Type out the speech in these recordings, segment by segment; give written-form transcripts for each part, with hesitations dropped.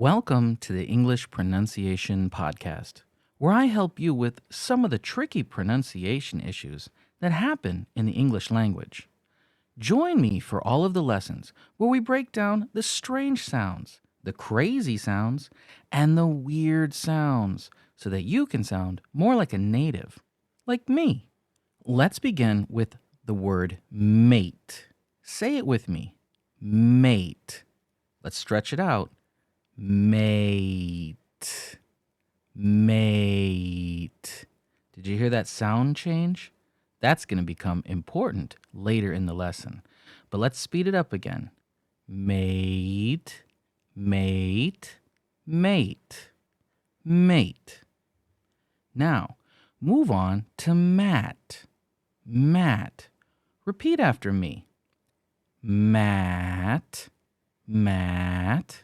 Welcome to the English Pronunciation Podcast, where I help you with some of the tricky pronunciation issues that happen in the English language. Join me for all of the lessons where we break down the strange sounds, the crazy sounds, and the weird sounds so that you can sound more like a native, like me. Let's begin with the word mate. Say it with me. Mate. Let's stretch it out. Mate. Mate. Did you hear that sound change? That's going to become important later in the lesson. But let's speed it up again. Mate, mate, mate, mate. Now, move on to mat. Mat. Repeat after me. Mat, mat,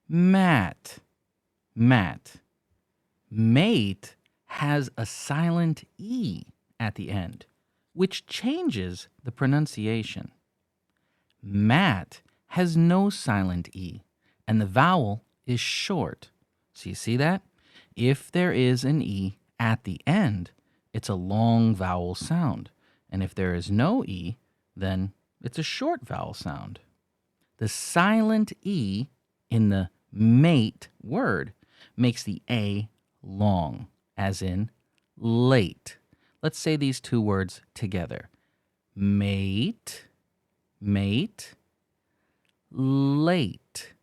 mat, mat. Mate has a silent E at the end, which changes the pronunciation. Mat has no silent E, and the vowel is short. So you see that? If there is an E at the end, it's a long vowel sound. And if there is no E, then it's a short vowel sound. The silent E in the mate word makes the A long, as in late. Let's say these two words together. Mate, mate, late,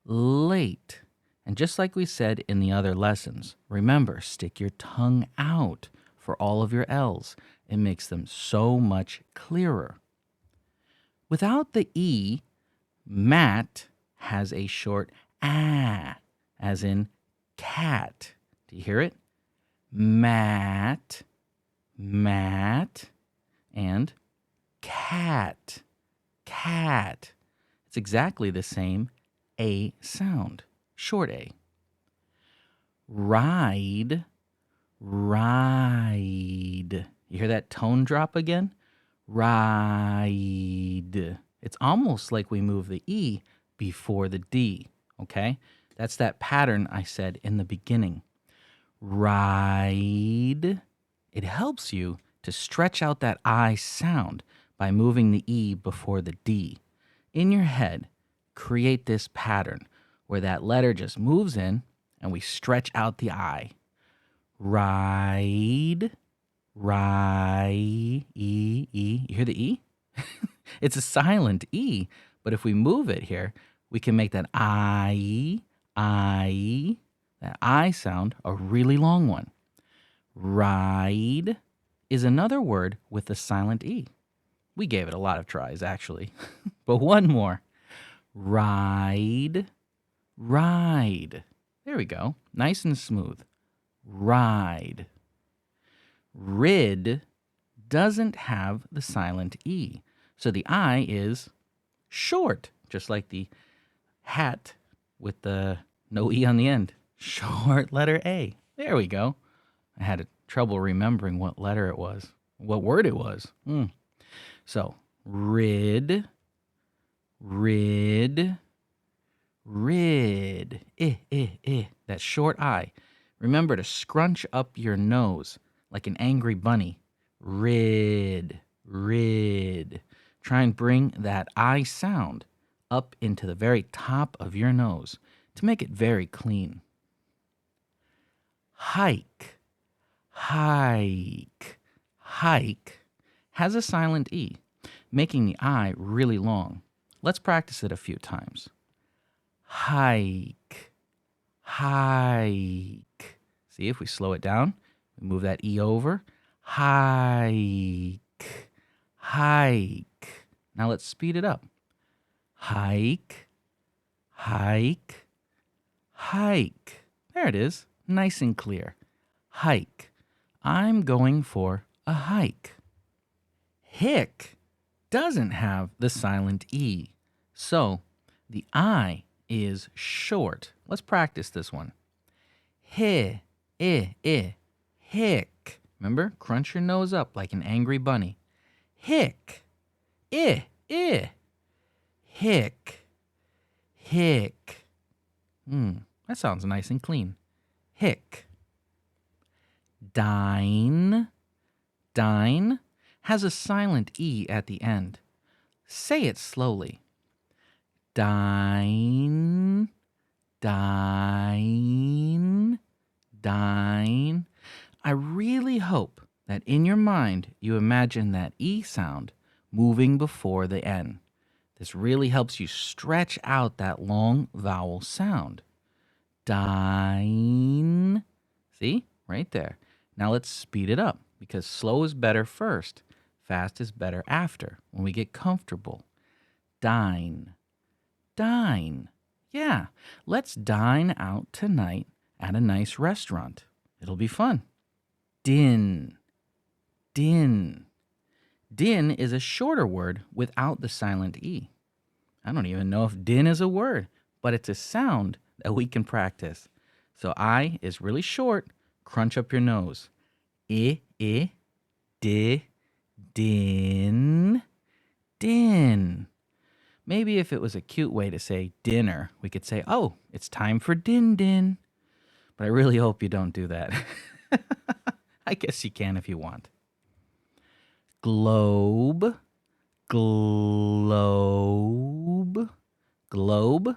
late. And just like we said in the other lessons, remember, stick your tongue out for all of your L's. It makes them so much clearer. Without the E, mat has a short ah, as in cat. Do you hear it? Mat, mat, and cat, cat. It's exactly the same A sound, short A. Ride, ride. You hear that tone drop again? Ride. It's almost like we move the E before the D, okay? That's that pattern I said in the beginning. Ride. It helps you to stretch out that I sound by moving the E before the D. In your head, create this pattern where that letter just moves in and we stretch out the I. Ride, ride, E, E. You hear the E? It's a silent E, but if we move it here, we can make that I, that I sound a really long one. Ride is another word with a silent E. We gave it a lot of tries, actually. But one more. Ride, ride. There we go. Nice and smooth. Ride. Rid doesn't have the silent E. So the I is short, just like the hat with the no E on the end. Short letter A. There we go. I had trouble remembering what letter it was, what word it was. So, rid, rid, rid. That short I. Remember to scrunch up your nose like an angry bunny. Rid, rid. Try and bring that I sound up into the very top of your nose to make it very clean. Hike, hike, hike has a silent E, making the I really long. Let's practice it a few times. Hike, hike. See, if we slow it down, we move that E over. Hike, hike. Now let's speed it up. Hike, hike, hike. There it is, nice and clear. Hike. I'm going for a hike. Hick doesn't have the silent E, so the I is short. Let's practice this one. Hick. Remember, crunch your nose up like an angry bunny. Hick. Hick. Hick. That sounds nice and clean. Hick. Dine. Dine has a silent E at the end. Say it slowly. Dine. Dine. Dine. I really hope that in your mind you imagine that E sound moving before the N. This really helps you stretch out that long vowel sound. Dine. See? Right there. Now let's speed it up because slow is better first. Fast is better after when we get comfortable. Dine. Dine. Yeah, let's dine out tonight at a nice restaurant. It'll be fun. Din. Din. Din is a shorter word without the silent E. I don't even know if din is a word, but it's a sound that we can practice. So I is really short. Crunch up your nose. I, di, din, din. Maybe if it was a cute way to say dinner, we could say, oh, it's time for din din. But I really hope you don't do that. I guess you can if you want. Globe, globe, globe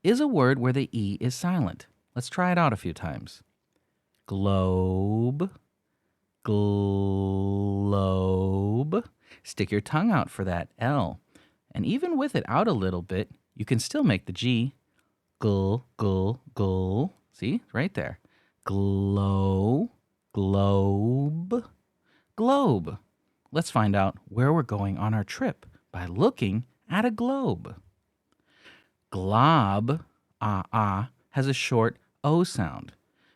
is a word where the E is silent. Let's try it out a few times. Globe, globe. Stick your tongue out for that L. And even with it out a little bit, you can still make the G. Gl, gl, gl. See? Right there. Glow, globe, globe. Let's find out where we're going on our trip by looking at a globe. Glob, has a short O sound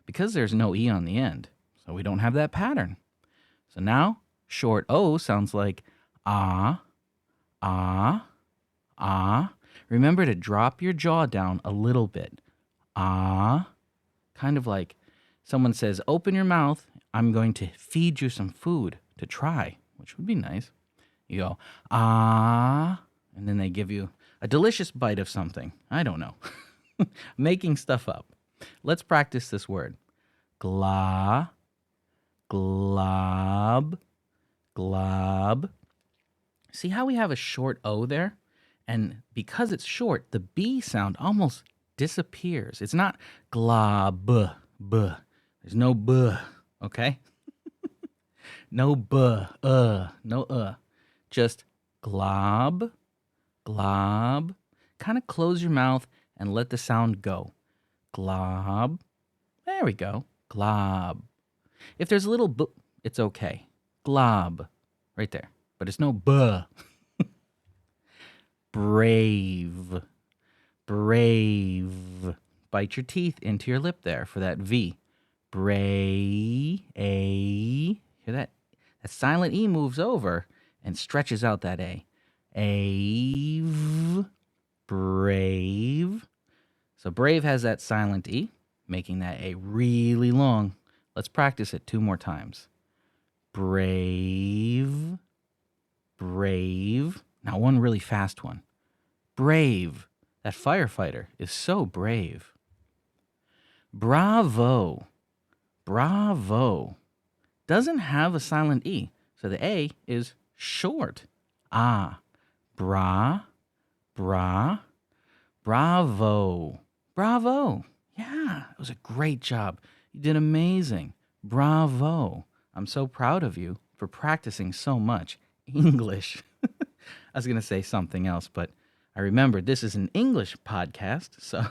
because there's no E on the end, so we don't have that pattern. So now, short O sounds like ah, ah, ah. Remember to drop your jaw down a little bit. Ah, kind of like someone says, open your mouth, I'm going to feed you some food to try, which would be nice. You go, ah, and then they give you a delicious bite of something. I don't know. Making stuff up. Let's practice this word. Gla, glob, glob. See how we have a short O there? And because it's short, the B sound almost disappears. It's not glob, b. There's no b, okay? No b, no. Just glob, glob. Kind of close your mouth and let the sound go. Glob. There we go. Glob. If there's a little b, it's okay. Glob. Right there. But it's no b. Brave. Brave. Bite your teeth into your lip there for that V. Bray. A. Hear that? That silent E moves over and stretches out that A. Ave. Brave. So brave has that silent E, making that A really long. Let's practice it 2 more times. Brave. Brave. Now one really fast one. Brave. That firefighter is so brave. Bravo. Bravo. Doesn't have a silent E, so the A is short. Ah. Bra. Bra. Bravo. Bravo. Yeah, it was a great job. You did amazing. Bravo. I'm so proud of you for practicing so much English. I was going to say something else, but I remembered this is an English podcast, so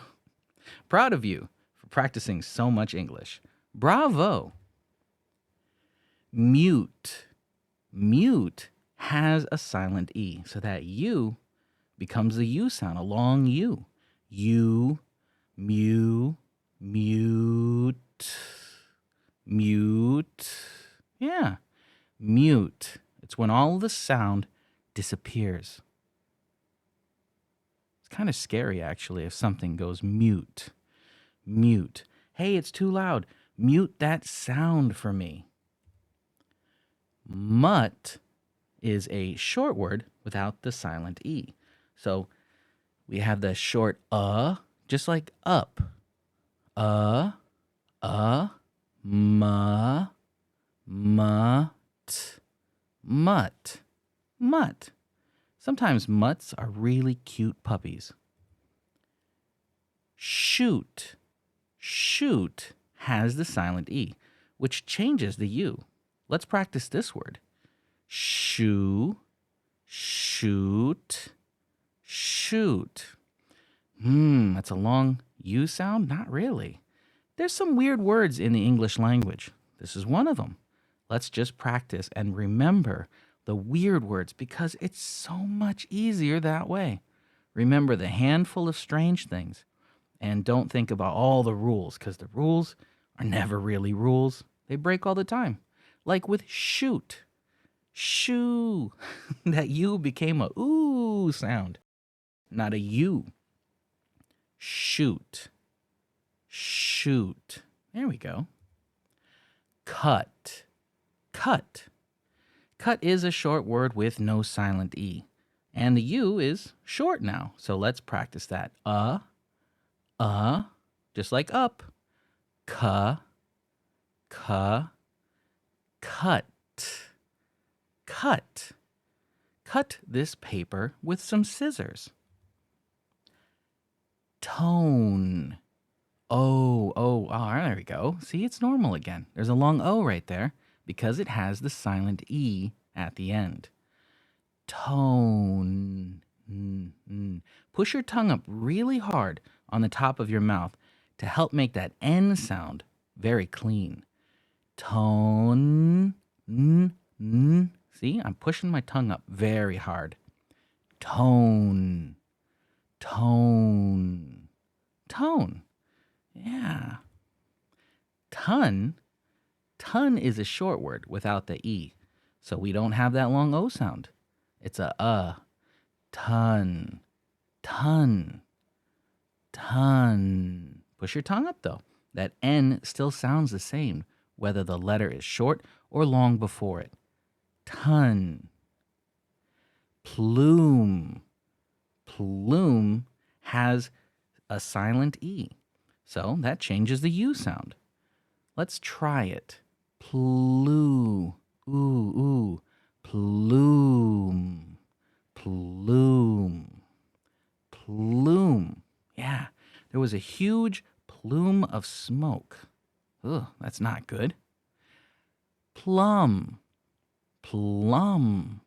proud of you for practicing so much English. Bravo. Mute. Mute has a silent E, so that U becomes the U sound, a long U. U, mew, mute, mute. Yeah, mute. It's when all the sound disappears. It's kind of scary, actually, if something goes mute. Mute. Hey, it's too loud. Mute that sound for me. Mutt is a short word without the silent E. So we have the short just like up. uh, ma, mut, mutt, mutt. Sometimes mutts are really cute puppies. Shoot, shoot has the silent E, which changes the U. Let's practice this word. Shoe, shoot, shoot. That's a long U sound? Not really. There's some weird words in the English language. This is one of them. Let's just practice and remember the weird words because it's so much easier that way. Remember the handful of strange things and don't think about all the rules because the rules are never really rules. They break all the time. Like with shoot, shoo. That U became a ooh sound, not a U. Shoot, shoot. There we go. Cut, cut. Cut is a short word with no silent E. And the U is short now. So let's practice that. Just like up. Cut. Cut. Cut this paper with some scissors. Tone. There we go. See, it's normal again. There's a long O right there because it has the silent E at the end. Tone. Push your tongue up really hard on the top of your mouth to help make that N sound very clean. Tone. See, I'm pushing my tongue up very hard. Tone. Tone. Tone. Yeah. Ton. Ton is a short word without the E. So we don't have that long O sound. It's a. Ton. Ton. Ton. Push your tongue up though. That N still sounds the same, whether the letter is short or long before it. Ton. Plume. Plume has a silent E. So that changes the U sound. Let's try it. Plume. Plume. Plume. Plume. Yeah, there was a huge plume of smoke. Ugh, that's not good. Plum. Plum.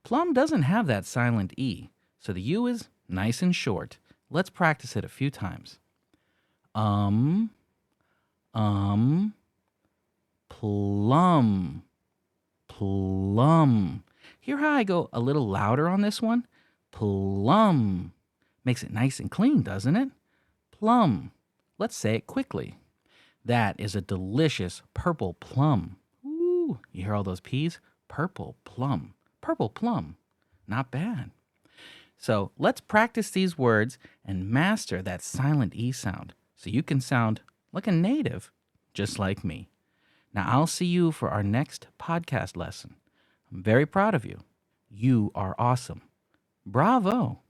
Plum doesn't have that silent E, so the U is nice and short. Let's practice it a few times. Plum. Plum. Hear how I go a little louder on this one? Plum. Makes it nice and clean, doesn't it? Plum. Let's say it quickly. That is a delicious purple plum. Ooh, you hear all those P's? Purple plum. Purple plum. Not bad. So let's practice these words and master that silent E sound so you can sound like a native, just like me. Now I'll see you for our next podcast lesson. I'm very proud of you. You are awesome. Bravo.